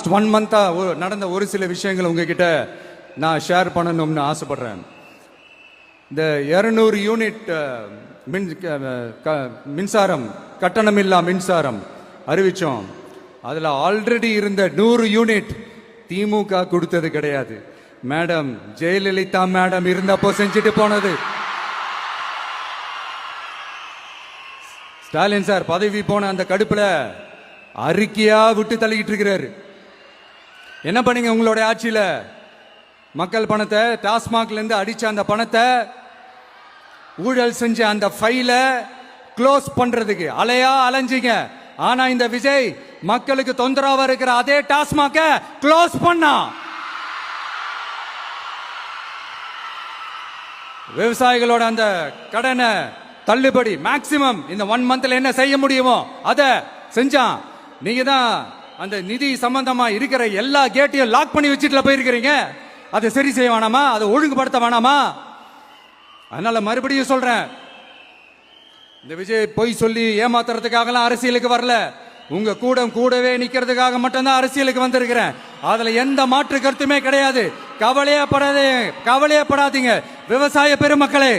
Last 1 மந்தா நடந்த ஒரு சில விஷயங்கள் உங்ககிட்ட நான் ஷேர் பண்ணணும்னு ஆசைப்படுறேன். இந்த 200 யூனிட் மின்சாரம், கட்டணமில்லா மின்சாரம் அறிவிச்சோம். அதில் ஆல்ரெடி இருந்த 100 யூனிட் திமுக கொடுத்தது கிடையாது. மேடம் ஜெயலலிதா மேடம் இருந்தப்போ செஞ்சுட்டு போனது. ஸ்டாலின் சார் பதவி போன அந்த கடுப்புல அறிக்கையா விட்டு தள்ளிக்கிட்டு இருக்கிறாரு. என்ன பண்ணீங்க உங்களுடைய ஆட்சியில? மக்கள் பணத்தை, டாஸ்மாக்ல இருந்து அடிச்ச அந்த பணத்தை, ஊழல் செஞ்ச அந்த ஃபைல க்ளோஸ் பண்றதுக்கு அலையா அலைஞ்சிங்க. ஆனா இந்த விஜய் மக்களுக்கு தொந்தரவா இருக்கிற அதே டாஸ்மாக க்ளோஸ் பண்ணா. விவசாயிகளோட அந்த கடனை தள்ளுபடி மேக்சிமம் இந்த 1 மந்த்ல என்ன செய்ய முடியுமோ அதை செஞ்சான். நீங்க தான் அந்த நிதி சம்பந்தமா இருக்கிற எல்லா கேட்டையும் லாக் பண்ணி வச்சுட்டு போயிருக்கிறீங்க. அதை சரி செய்ய வேணாமா? அதை ஒழுங்குபடுத்த வேணாமா? அதனால மறுபடியும் சொல்றேன், இந்த விஜய் பொய் சொல்லி ஏமாத்துறதுக்காகலாம் அரசியலுக்கு வரல. உங்க கூடவே நிக்கிறதுக்காக மட்டும்தான் அரசியலுக்கு வந்திருக்கிறேன். அதுல எந்த மாற்று கருத்துமே கிடையாது. கவலையப்படாதீங்க விவசாய பெருமக்களே.